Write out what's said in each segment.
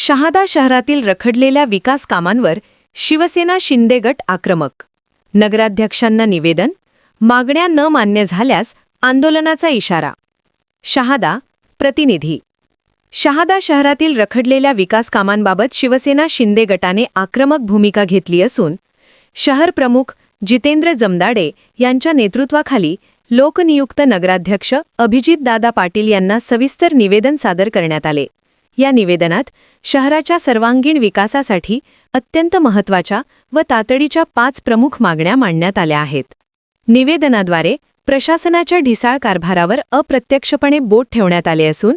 शहादा शहरातील रखडलेल्या विकास कामांवर शिवसेना शिंदे गट आक्रमक. नगराध्यक्षांना निवेदन, मागण्या न मान्य झाल्यास आंदोलनाचा इशारा. शहादा प्रतिनिधी. शहादा शहरातील रखडलेल्या विकास कामांबाबत शिवसेना शिंदे गटाने आक्रमक भूमिका घेतली असून शहर प्रमुख जितेंद्र जमदाडे यांच्या नेतृत्वाखाली लोकनियुक्त नगराध्यक्ष अभिजितदादा पाटील यांना सविस्तर निवेदन सादर करण्यात आले. या निवेदनात शहराच्या सर्वांगीण विकासासाठी अत्यंत महत्त्वाच्या व तातडीच्या 5 प्रमुख मागण्या मांडण्यात आल्या आहेत. निवेदनाद्वारे प्रशासनाच्या ढिसाळ कारभारावर अप्रत्यक्षपणे बोट ठेवण्यात आले असून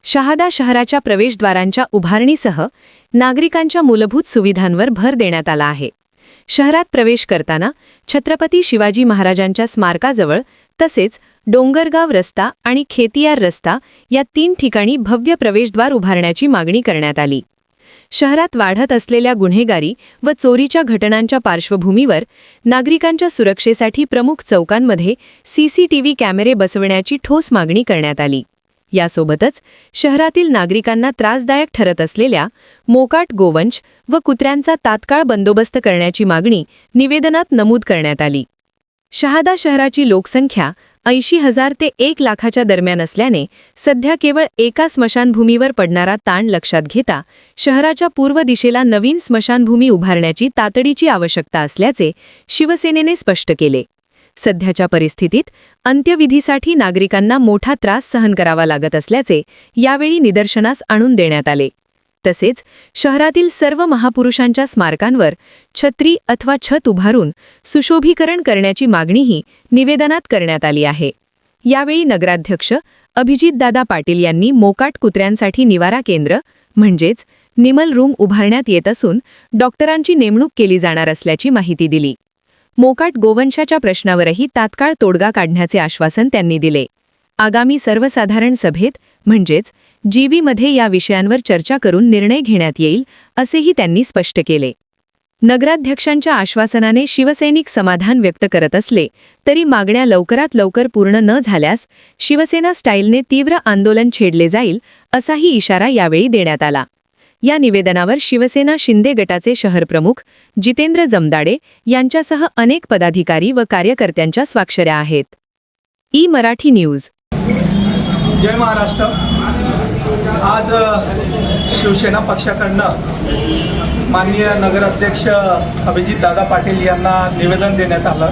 शहादा शहराच्या प्रवेशद्वारांच्या उभारणीसह नागरिकांच्या मूलभूत सुविधांवर भर देण्यात आला आहे. शहरात प्रवेश करताना छत्रपती शिवाजी महाराजांच्या स्मारकाजवळ तसेच डोंगरगाव रस्ता आणि खेतियार रस्ता या 3 ठिकाणी भव्य प्रवेशद्वार उभारण्याची मागणी करण्यात आली. शहरात वाढत असलेल्या गुन्हेगारी व चोरीच्या घटनांच्या पार्श्वभूमीवर नागरिकांच्या सुरक्षेसाठी प्रमुख चौकांमध्ये सीसीटीव्ही कॅमेरे बसवण्याची ठोस मागणी करण्यात आली. यासोबतच शहरातील नागरिकांना त्रासदायक ठरत असलेल्या मोकाट गोवंश व कुत्र्यांचा तात्काळ बंदोबस्त करण्याची मागणी निवेदनात नमूद करण्यात आली. शहादा शहराची लोकसंख्या 80,000 ते 1 लाखाच्या दरम्यान असल्याने सध्या केवळ एका स्मशानभूमीवर पडणारा ताण लक्षात घेता शहराच्या पूर्व दिशेला नवीन स्मशानभूमी उभारण्याची तातडीची आवश्यकता असल्याचे शिवसेनेने स्पष्ट केले. सध्याच्या परिस्थितीत अंत्यविधीसाठी नागरिकांना मोठा त्रास सहन करावा लागत असल्याचे यावेळी निदर्शनास आणून देण्यात आले. तसेच शहरातील सर्व महापुरुषांच्या स्मारकांवर छत्री अथवा छत उभारून सुशोभीकरण करण्याची मागणीही निवेदनात करण्यात आली आहे. यावेळी नगराध्यक्ष अभिजितदादा पाटील यांनी मोकाट कुत्र्यांसाठी निवारा केंद्र म्हणजेच निमल रूम उभारण्यात येत असून डॉक्टरांची नेमणूक केली जाणार असल्याची माहिती दिली. मोकाट गोवंशाच्या प्रश्नावरही तात्काळ तोडगा काढण्याचे आश्वासन त्यांनी दिले. आगामी सर्वसाधारण सभेत म्हणजेच जीबीमध्ये या विषयांवर चर्चा करून निर्णय घेण्यात येईल असेही त्यांनी स्पष्ट केले. नगराध्यक्षांच्या आश्वासनाने शिवसैनिक समाधान व्यक्त करत असले तरी मागण्या लवकरात लवकर पूर्ण न झाल्यास शिवसेना स्टाईलने तीव्र आंदोलन छेडले जाईल असाही इशारा यावेळी देण्यात आला. या निवेदनावर शिवसेना शिंदे गटाचे शहरप्रमुख जितेंद्र जमदाडे यांच्यासह अनेक पदाधिकारी व कार्यकर्त्यांच्या स्वाक्षऱ्या आहेत. मराठी न्यूज. जय महाराष्ट्र. आज शिवसेना पक्षाकडनं माननीय नगराध्यक्ष अभिजितदादा पाटील यांना निवेदन देण्यात आलं.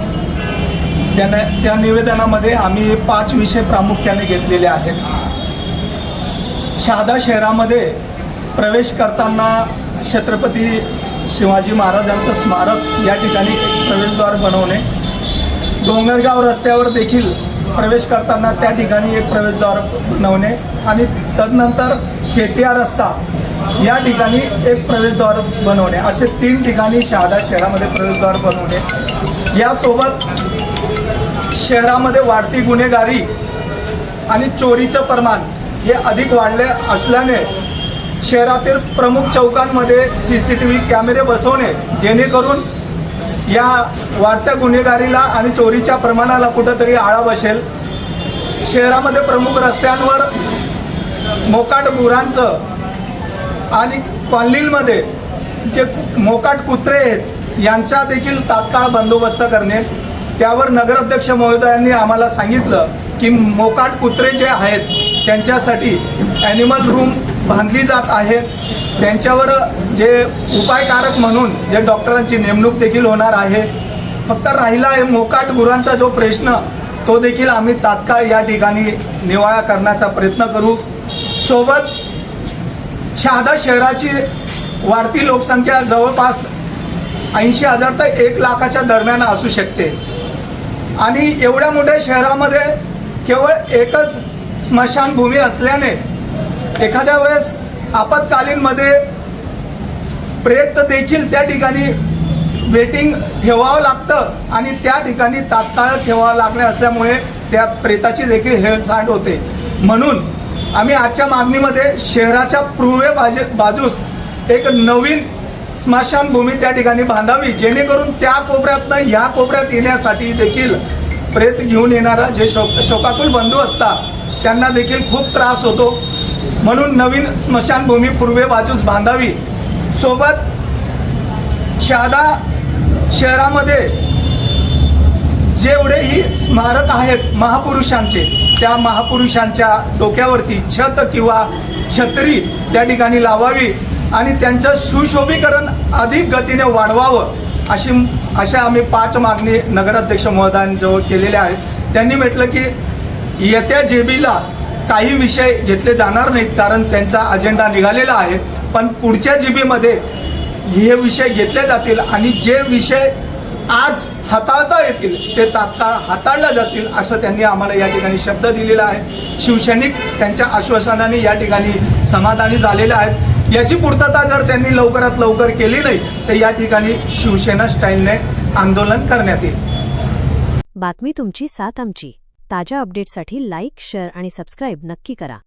त्या निवेदनामध्ये आम्ही 5 विषय प्रामुख्याने घेतलेले आहेत. शहादा शहरामध्ये प्रवेश करताना छत्रपती शिवाजी महाराजांचं स्मारक या ठिकाणी प्रवेशद्वार बनवणे, डोंगरगाव रस्त्यावर देखील प्रवेश करताना त्या ठिकाणी एक प्रवेशद्वार बनवणे आणि तदनंतर खेतिया रस्ता या ठिकाणी एक प्रवेशद्वार बनवणे, असे 3 ठिकाणी शहादा शहरामध्ये प्रवेशद्वार बनवणे. यासोबत शहरामध्ये वाढती गुन्हेगारी आणि चोरीचं प्रमाण हे अधिक वाढले असल्याने शहरातील प्रमुख चौकांमध्ये सीसीटीव्ही कॅमेरे बसवणे, जेणेकरून या वाढत्या गुन्हेगारीला आणि चोरीच्या प्रमाणाला कुठंतरी आळा बसेल. शहरामध्ये प्रमुख रस्त्यांवर मोकाट गुरांचं आणि कॉलनीमध्ये जे मोकाट कुत्रे आहेत यांचा देखील तात्काळ बंदोबस्त करणे. त्यावर नगराध्यक्ष महोदयांनी आम्हाला सांगितलं की मोकाट कुत्रे जे आहेत त्यांच्यासाठी ॲनिमल रूम बांधली जात आहे. त्यांच्यावर जे उपायकारक म्हणून जे डॉक्टरांची नेमणूक देखील होणार आहे. फक्त राहिला आहे मोकाट गुरांचा जो प्रश्न, तो देखील आम्ही तात्काळ या ठिकाणी निवाळा करण्याचा प्रयत्न करू. सोबत शहादा शहराची वाढती लोकसंख्या जवळपास 80,000 ते 1 लाखाच्या दरम्यान असू शकते आणि एवढ्या मोठ्या शहरामध्ये केवळ एकच स्मशानभूमी असल्याने एखाद्या वेळेस आपत्कालीनमध्ये प्रेत देखील त्या ठिकाणी वेटिंग ठेवावं लागतं आणि त्या ठिकाणी तात्काळ ठेवावं लागणे असल्यामुळे त्या प्रेताची देखील हेळसांड होते. म्हणून आम्ही आजच्या मागणीमध्ये शहराच्या पूर्व बाजूस एक नवीन स्मशानभूमी त्या ठिकाणी बांधावी, जेणेकरून त्या कोपऱ्यातनं ह्या कोपऱ्यात येण्यासाठी देखील प्रेत घेऊन येणारा जे शोकाकुल बंधू असतात त्यांना देखील खूप त्रास होतो. म्हणून नवीन स्मशानभूमी पूर्वे बाजूस बांधावी. सोबत शहादा शहरामध्ये जेवढेही स्मारक आहेत महापुरुषांचे, त्या महापुरुषांच्या डोक्यावरती छत किंवा छत्री त्या ठिकाणी लावावी आणि त्यांचं सुशोभीकरण अधिक गतीने वाढवावं अशा आम्ही 5 मागणी नगराध्यक्ष महोदयांजवळ केलेल्या आहेत. त्यांनी म्हटलं की येत्या जेबीला काही विषय घेतले जाणार नाहीत कारण त्यांचा अजेंडा निघालेला आहे, पण पुढच्या जीबीमध्ये हे विषय घेतले जातील आणि जे विषय आज हाताळता येतील ते तात्काळ हाताळल्या जातील असं त्यांनी आम्हाला या ठिकाणी शब्द दिलेला आहे. शिवसैनिक त्यांच्या आश्वासनाने या ठिकाणी समाधानी झालेले आहेत. याची पूर्तता जर त्यांनी लवकरात लवकर केली नाही तर या ठिकाणी शिवसेना स्टाईलने आंदोलन करण्यात येईल. बातमी तुमची साथ आमची. ताज्या अपडेट्ससाठी लाईक, शेअर आणि सबस्क्राईब नक्की करा.